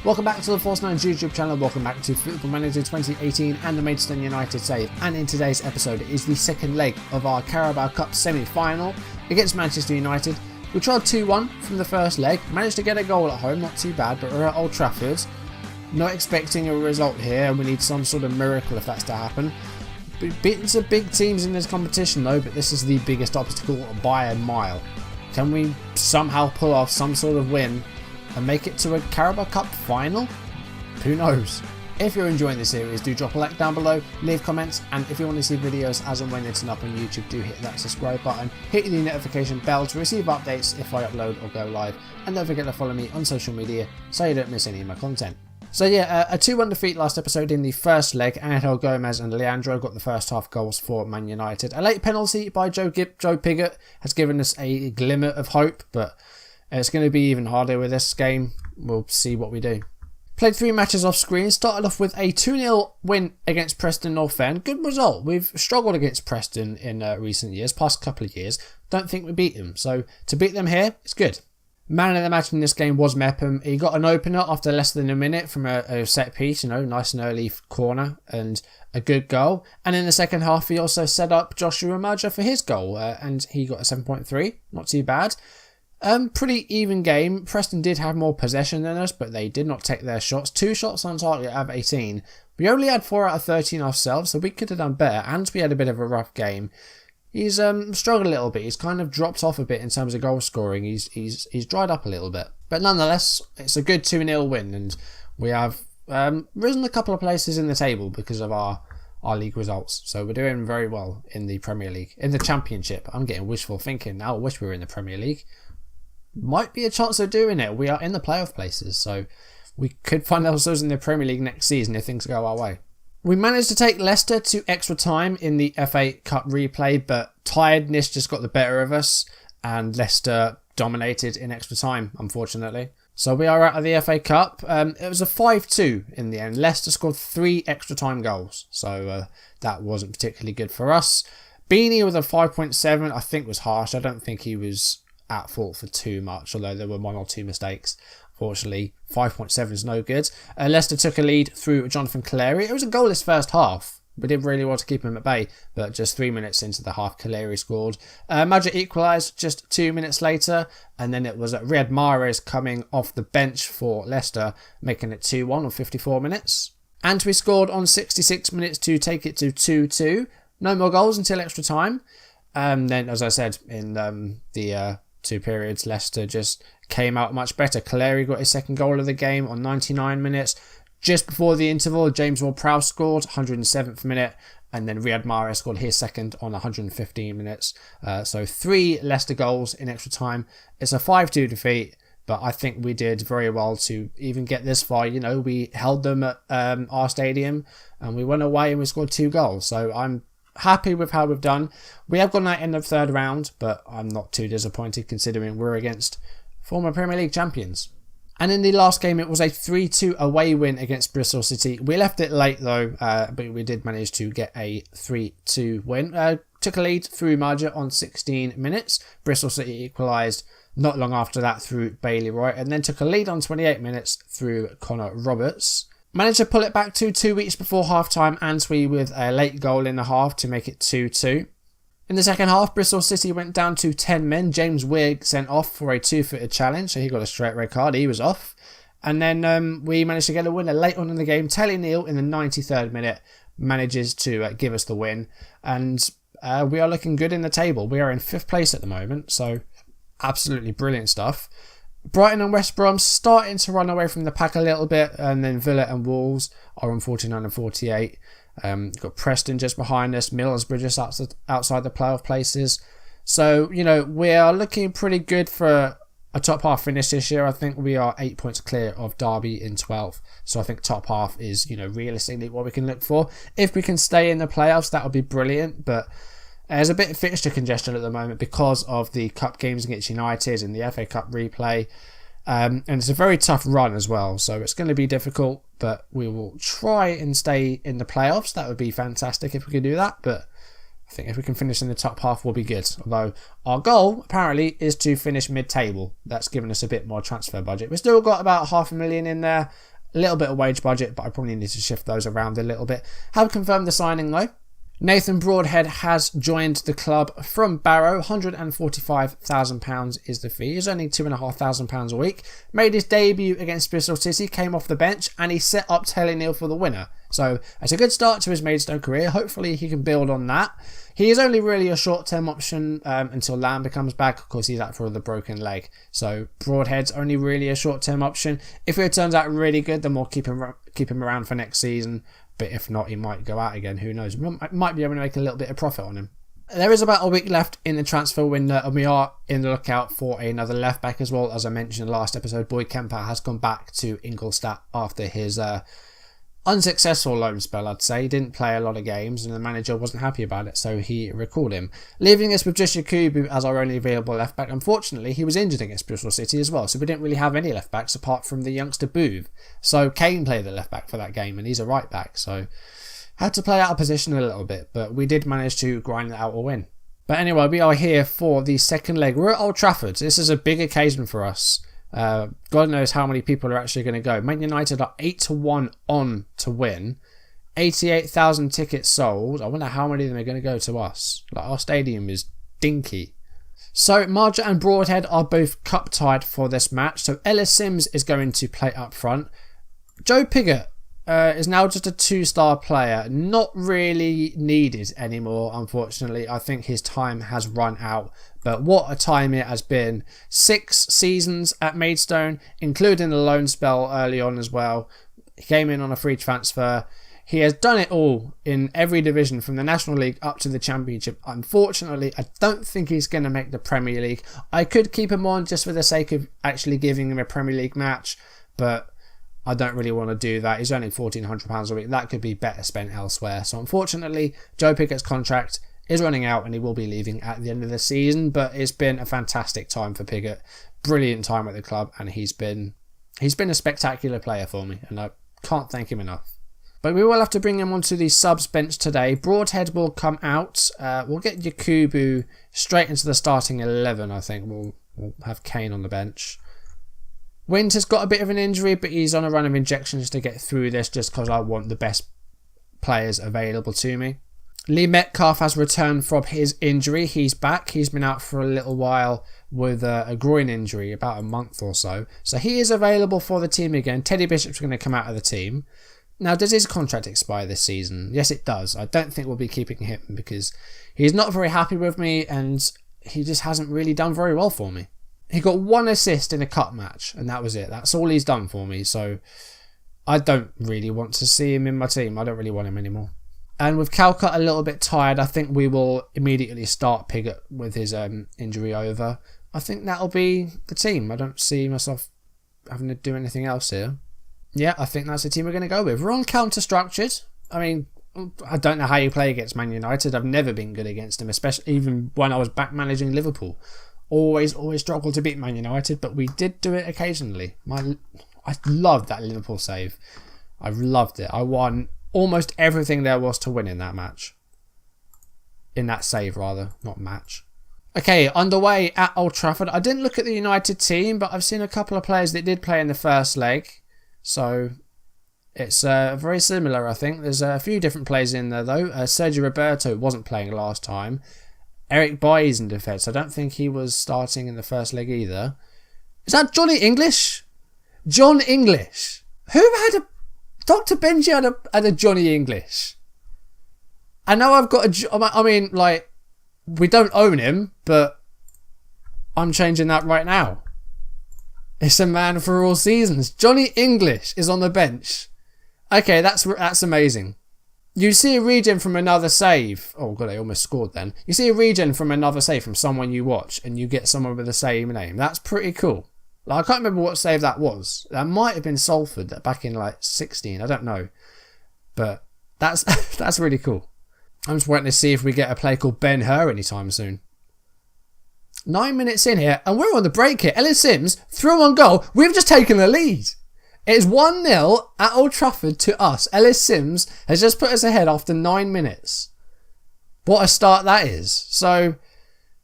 Welcome back to the Force 9's YouTube channel, welcome back to Football Manager 2018 and the Maidstone United save. And in today's episode is the second leg of our Carabao Cup semi-final against Manchester United. We tried 2-1 from the first leg, managed to get a goal at home, not too bad, but we're at Old Trafford. Not expecting a result here, we need some sort of miracle if that's to happen. Beaten some big teams in this competition though, but this is the biggest obstacle by a mile. Can we somehow pull off some sort of win and make it to a Carabao Cup final? Who knows? If you're enjoying the series, do drop a like down below, leave comments, and if you want to see videos as and when they turn up on YouTube, do hit that subscribe button, hit the notification bell to receive updates if I upload or go live, and don't forget to follow me on social media so you don't miss any of my content. So yeah, a 2-1 defeat last episode in the first leg. Angel Gomez and Leandro got the first half goals for Man United. A late penalty by Joe Pigott has given us a glimmer of hope, but it's going to be even harder with this game. We'll see what we do. Played 3 matches off screen. Started off with a 2-0 win against Preston North End. Good result. We've struggled against Preston in recent years, past couple of years. Don't think we beat them. So to beat them here, it's good. Man of the match in this game was Mepham. He got an opener after less than a minute from a set piece, nice and early corner and a good goal. And in the second half, he also set up Joshua Maja for his goal and he got a 7.3. Not too bad. Pretty even game. Preston did have more possession than us, but they did not take their shots. 2 shots on target out of 18. We only had 4 out of 13 ourselves, so we could have done better. And we had a bit of a rough game. He's struggled a little bit. He's kind of dropped off a bit in terms of goal scoring. He's dried up a little bit. But nonetheless, it's a good 2-0 win, and we have risen a couple of places in the table because of our league results. So we're doing very well in the Premier League. In the Championship, I'm getting wishful thinking now. I wish we were in the Premier League. Might be a chance of doing it. We are in the playoff places, so we could find ourselves in the Premier League next season if things go our way. We managed to take Leicester to extra time in the FA Cup replay, but tiredness just got the better of us and Leicester dominated in extra time, unfortunately. So we are out of the FA Cup. It was a 5-2 in the end. Leicester scored 3 extra time goals, so that wasn't particularly good for us. Beanie with a 5.7 I think was harsh. I don't think he was at fault for too much, although there were 1 or 2 mistakes. Unfortunately, 5.7 is no good. Leicester took a lead through Jonathan Calleri. It was a goalless first half. We did really well to keep him at bay, but just 3 minutes into the half, Calleri scored. Maja equalised just 2 minutes later, and then it was Riyad Mahrez coming off the bench for Leicester, making it 2-1 on 54 minutes. And we scored on 66 minutes to take it to 2-2. No more goals until extra time. Then, as I said, in the 2 periods, Leicester just came out much better. Calleri got his second goal of the game on 99 minutes. Just before the interval, James Ward-Prowse scored, 107th minute, and then Riyad Mahrez scored his second on 115 minutes. So 3 Leicester goals in extra time. It's a 5-2 defeat, but I think we did very well to even get this far. We held them at our stadium, and we went away and we scored 2 goals. So I'm happy with how we've done. We have gone out in the 3rd round, but I'm not too disappointed considering we're against former Premier League champions. And in the last game, it was a 3-2 away win against Bristol City. We left it late though, but we did manage to get a 3-2 win. Took a lead through Maja on 16 minutes. Bristol City equalised not long after that through Bailey Roy, and then took a lead on 28 minutes through Connor Roberts. Managed to pull it back to 2 weeks before half-time, Antwi with a late goal in the half to make it 2-2. In the second half, Bristol City went down to 10 men. James Wigg sent off for a 2-footed challenge, so he got a straight red card. He was off. And then we managed to get a winner late on in the game. Telly Neal in the 93rd minute manages to give us the win. And we are looking good in the table. We are in 5th place at the moment, so absolutely brilliant stuff. Brighton and West Brom starting to run away from the pack a little bit, and then Villa and Wolves are on 49 and 48. Got Preston just behind us, Middlesbrough just outside the playoff places. So, we are looking pretty good for a top half finish this year. I think we are 8 points clear of Derby in 12th. So I think top half is, realistically what we can look for. If we can stay in the playoffs, that would be brilliant, but there's a bit of fixture congestion at the moment because of the cup games against United and the FA Cup replay. And it's a very tough run as well, so it's going to be difficult, but we will try and stay in the playoffs. That would be fantastic if we could do that, but I think if we can finish in the top half, we'll be good. Although our goal, apparently, is to finish mid-table. That's given us a bit more transfer budget. We've still got about £500,000 in there. A little bit of wage budget, but I probably need to shift those around a little bit. Have confirmed the signing though. Nathan Broadhead has joined the club from Barrow. £145,000 is the fee. He's only £2,500 a week. Made his debut against Bristol City, came off the bench, and he set up Taylor Neal for the winner. So it's a good start to his Maidstone career. Hopefully he can build on that. He is only really a short-term option until Lamb becomes back. Of course, he's out for the broken leg. So Broadhead's only really a short-term option. If it turns out really good, then we'll keep him around for next season. But if not, he might go out again. Who knows? We might be able to make a little bit of profit on him. There is about a week left in the transfer window, and we are in the lookout for another left back as well. As I mentioned in the last episode, Boyd Kemper has gone back to Ingolstadt after his unsuccessful loan spell, I'd say. He didn't play a lot of games and the manager wasn't happy about it, so he recalled him. Leaving us with just Yakubu as our only available left back. Unfortunately, he was injured against Bristol City as well, so we didn't really have any left backs apart from the youngster Booth. So Kane played the left back for that game and he's a right back, so had to play out of position a little bit, but we did manage to grind out a win. But anyway, we are here for the second leg. We're at Old Trafford. This is a big occasion for us. God knows how many people are actually going to go. Man United are 8-1 on to win. 88,000 tickets sold. I wonder how many of them are going to go to us. Like, our stadium is dinky. So Marja and Broadhead are both cup tied for this match. So Ellis Sims is going to play up front. Joe Pigott is now just a 2-star player. Not really needed anymore, unfortunately. I think his time has run out. But what a time it has been. 6 seasons at Maidstone, including the loan spell early on as well. He came in on a free transfer. He has done it all in every division from the National League up to the Championship. Unfortunately, I don't think he's going to make the Premier League. I could keep him on just for the sake of actually giving him a Premier League match, but I don't really want to do that. He's only £1,400 a week. That could be better spent elsewhere. So unfortunately, Joe Pigott's contract is running out and he will be leaving at the end of the season, but it's been a fantastic time for Pigott. Brilliant time at the club, and he's been a spectacular player for me, and I can't thank him enough. But we will have to bring him onto the subs bench today. Broadhead will come out. We'll get Yakubu straight into the starting 11, I think. We'll have Kane on the bench. Winter's got a bit of an injury, but he's on a run of injections to get through this just because I want the best players available to me. Lee Metcalf has returned from his injury. He's back. He's been out for a little while with a groin injury, about a month or so. So he is available for the team again. Teddy Bishop's going to come out of the team. Now, does his contract expire this season? Yes, it does. I don't think we'll be keeping him because he's not very happy with me and he just hasn't really done very well for me. He got 1 assist in a cup match and that was it. That's all he's done for me. So I don't really want to see him in my team. I don't really want him anymore. And with Calcutt a little bit tired, I think we will immediately start Pigott with his injury over. I think that'll be the team. I don't see myself having to do anything else here. Yeah, I think that's the team we're going to go with. We're on counter-structured. I mean, I don't know how you play against Man United. I've never been good against them, especially even when I was back managing Liverpool. Always struggled to beat Man United, but we did do it occasionally. I loved that Liverpool save. I loved it. I won almost everything there was to win in that match. In that save, rather, not match. Okay, underway at Old Trafford. I didn't look at the United team, but I've seen a couple of players that did play in the first leg. So it's very similar, I think. There's a few different players in there, though. Sergio Roberto wasn't playing last time. Eric Bailly's in defence. I don't think he was starting in the first leg either. Is that Johnny English? John English. Who had a... Dr. Benji had a Johnny English. I know I've got a... I mean, like, we don't own him, but I'm changing that right now. It's a man for all seasons. Johnny English is on the bench. Okay, that's amazing. You see a regen from another save. Oh god, I almost scored then. You see a regen from another save from someone you watch and you get someone with the same name. That's pretty cool. Like, I can't remember what save that was. That might have been Salford back in like 16. I don't know. But that's that's really cool. I'm just waiting to see if we get a play called Ben Hur anytime soon. 9 minutes in here, and we're on the break here. Ellis Sims, through on goal. We've just taken the lead. It's 1-0 at Old Trafford to us. Ellis Sims has just put us ahead after 9 minutes. What a start that is. So,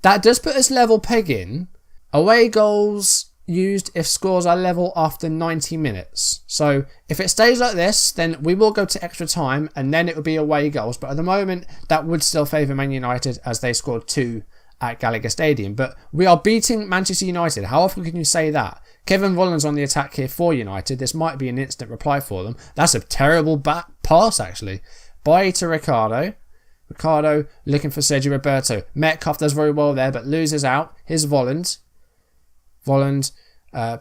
that does put us level pegging. Away goals used if scores are level after 90 minutes. So if it stays like this, then we will go to extra time and then it will be away goals. But at the moment, that would still favour Man United as they scored 2 at Gallagher Stadium. But we are beating Manchester United. How often can you say that? Kevin Volland's on the attack here for United. This might be an instant reply for them. That's a terrible back pass, actually. By to Ricardo. Ricardo looking for Sergio Roberto. Metcalf does very well there, but loses out. Here's Volland. Volland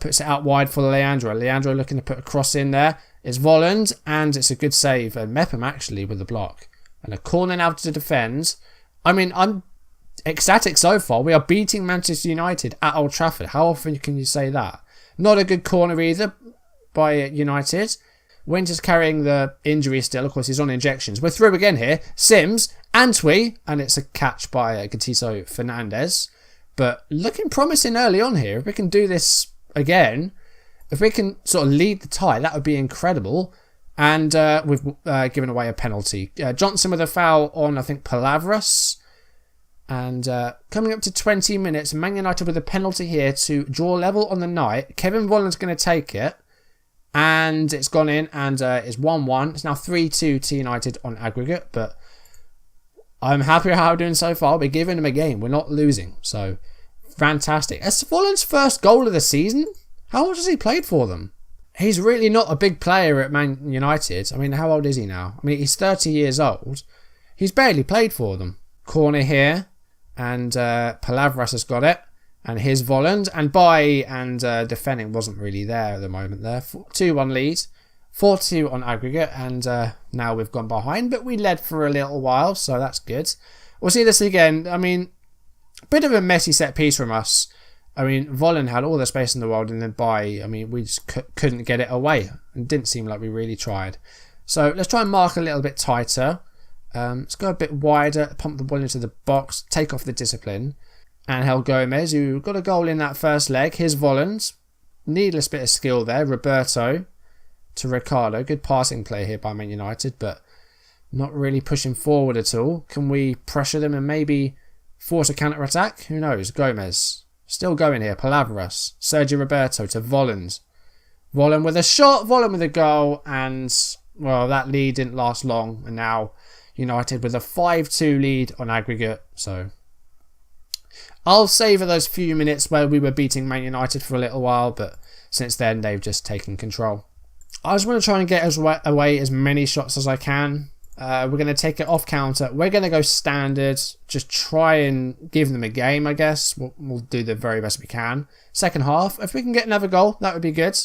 puts it out wide for Leandro. Leandro looking to put a cross in there. It's Volland, and it's a good save. And Mepham actually with the block. And a corner now to defend. I mean, I'm ecstatic so far. We are beating Manchester United at Old Trafford. How often can you say that? Not a good corner either by United. Winter's carrying the injury still. Of course, he's on injections. We're through again here. Sims, Antwi, and it's a catch by Gatito Fernandez. But looking promising early on here. If we can do this again, if we can sort of lead the tie, that would be incredible. And we've given away a penalty. Johnson with a foul on, I think, Palavras. And coming up to 20 minutes, Man United with a penalty here to draw level on the night. Kevin Volland's going to take it. And it's gone in and it's 1-1. It's now 3-2 to United on aggregate. But I'm happy with how we're doing so far. We're giving them a game. We're not losing. So, fantastic. It's Volland's first goal of the season. How much has he played for them? He's really not a big player at Man United. I mean, how old is he now? I mean, he's 30 years old. He's barely played for them. Corner here. And Palavras has got it. And here's Volland. And defending wasn't really there at the moment there. 2-1 lead. 4-2 on aggregate. And now we've gone behind. But we led for a little while. So that's good. We'll see this again. I mean, a bit of a messy set piece from us. I mean, Volland had all the space in the world. And then we just couldn't get it away. It didn't seem like we really tried. So let's try and mark a little bit tighter. Let's go a bit wider, pump the ball into the box, take off the discipline. Angel Gomez, who got a goal in that first leg. Here's Volland. Needless bit of skill there. Roberto to Ricardo. Good passing play here by Man United, but not really pushing forward at all. Can we pressure them and maybe force a counter-attack? Who knows? Gomez. Still going here. Palavras. Sergio Roberto to Volland. Volland with a shot. Volland with a goal. And, well, that lead didn't last long. And now United with a 5-2 lead on aggregate. So I'll savour those few minutes where we were beating Man United for a little while, but since then they've just taken control. I just want to try and get away as many shots as I can. We're going to take it off counter. We're going to go standard. Just try and give them a game, I guess. We'll do the very best we can. Second half, if we can get another goal, that would be good.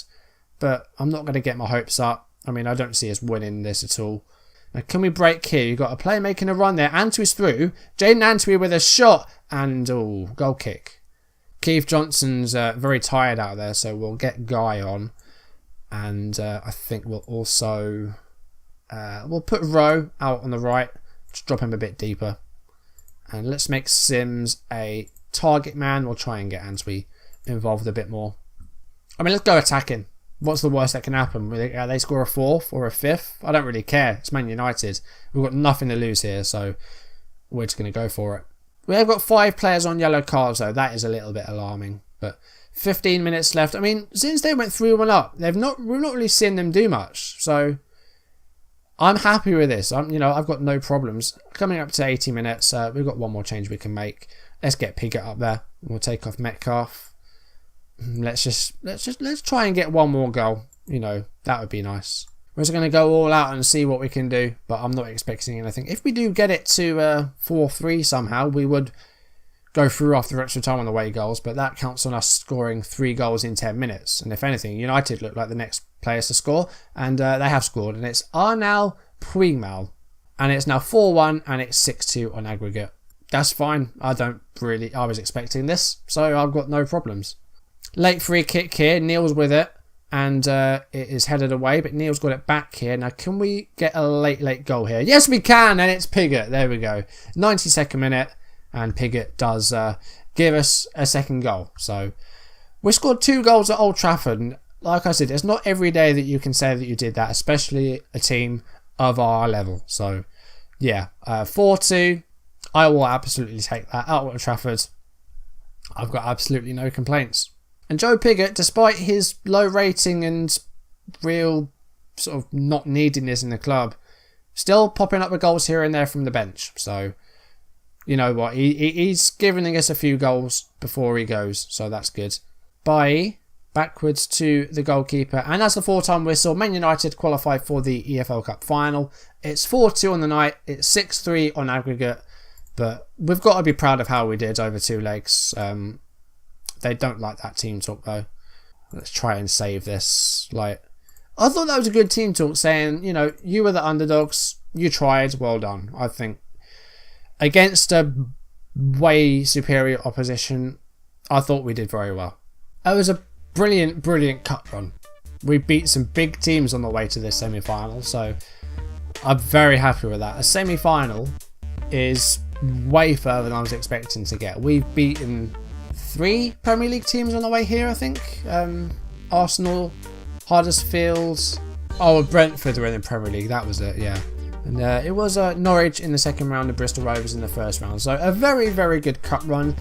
But I'm not going to get my hopes up. I mean, I don't see us winning this at all. Now, can we break here? You've got a player making a run there. Antwi's through. Jaden Antwi with a shot. And, goal kick. Keith Johnson's very tired out there, so we'll get Guy on. And I think we'll also... we'll put Rowe out on the right. Just drop him a bit deeper. And let's make Sims a target man. We'll try and get Antwi involved a bit more. I mean, let's go attacking. What's the worst that can happen? They score a 4th or a 5th? I don't really care. It's Man United. We've got nothing to lose here, so we're just going to go for it. We have got 5 players on yellow cards, though. That is a little bit alarming. But 15 minutes left. I mean, since they went 3-1 up, we've not really seen them do much. So I'm happy with this. I've got no problems. Coming up to 80 minutes, we've got one more change we can make. Let's get Piggott up there. We'll take off Metcalf. Let's try and get one more goal. That would be nice. We're just going to go all out and see what we can do, but I'm not expecting anything. If we do get it to 4-3 somehow, we would go through after extra time on the away goals, but that counts on us scoring 3 goals in 10 minutes. And if anything, United look like the next players to score, and they have scored, and it's Arnal Puigmal, and it's now 4-1, and it's 6-2 on aggregate. That's fine. I was expecting this, so I've got no problems. Late free kick here. Neil's with it. And it is headed away. But Neil's got it back here. Now, can we get a late goal here? Yes, we can. And it's Piggott. There we go. 92nd minute. And Piggott does give us a second goal. So, we scored 2 goals at Old Trafford. And like I said, it's not every day that you can say that you did that. Especially a team of our level. So, yeah. 4-2. I will absolutely take that. At Old Trafford. I've got absolutely no complaints. And Joe Pigott, despite his low rating and real sort of not neediness in the club, still popping up with goals here and there from the bench. So, you know what, he's giving us a few goals before he goes, so that's good. Backwards to the goalkeeper, and as the 4-time whistle, Man United qualify for the EFL Cup final. It's 4-2 on the night, it's 6-3 on aggregate, but we've got to be proud of how we did over 2 legs. They don't like that team talk though. Let's try and save this. I thought that was a good team talk, saying, you know, you were the underdogs, you tried, well done. I think against a way superior opposition, I thought we did very well. It was a brilliant cup run. We beat some big teams on the way to this semi-final, so I'm very happy with that. A semi-final is way further than I was expecting to get. We've beaten 3 Premier League teams on the way here, I think. Arsenal, Huddersfield, Brentford were in the Premier League, that was it, yeah. And it was Norwich in the second round and Bristol Rovers in the first round. So a very good cup run.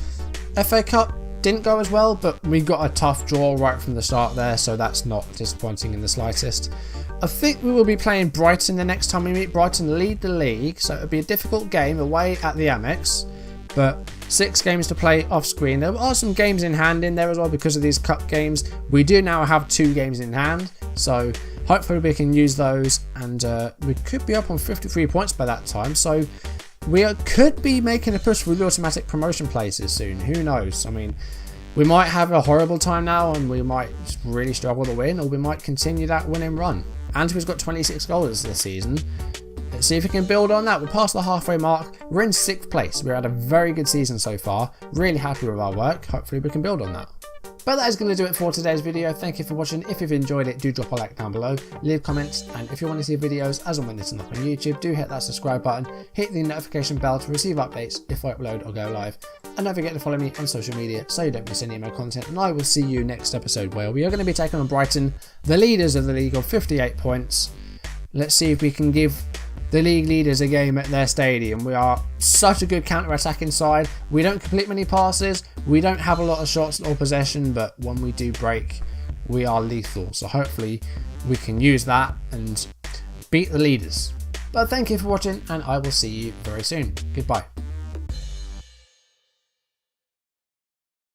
FA Cup didn't go as well, but we got a tough draw right from the start there, so that's not disappointing in the slightest. I think we will be playing Brighton the next time we meet. Brighton lead the league, so it'll be a difficult game away at the Amex, but 6 games to play off screen. There are some games in hand in there as well because of these cup games. We do now have 2 games in hand, so hopefully we can use those, and we could be up on 53 points by that time, so we could be making a push for the automatic promotion places soon. Who knows? I mean, we might have a horrible time now and we might really struggle to win, or we might continue that winning run. Antwerp's got 26 goals this season. Let's see if we can build on that. We're past the halfway mark. We're in 6th place. We're had a very good season so far. Really happy with our work. Hopefully we can build on that. But that is going to do it for today's video. Thank you for watching. If you've enjoyed it, do drop a like down below, leave comments, and if you want to see videos as and when it's up on YouTube, do hit that subscribe button, hit the notification bell to receive updates if I upload or go live, and don't forget to follow me on social media so you don't miss any of my content, and I will see you next episode where we are going to be taking on Brighton, the leaders of the league on 58 points. Let's see if we can give the league leaders a game at their stadium. We are such a good counter-attacking side. We don't complete many passes. We don't have a lot of shots or possession, but when we do break, we are lethal. So hopefully we can use that and beat the leaders. But thank you for watching, and I will see you very soon. Goodbye.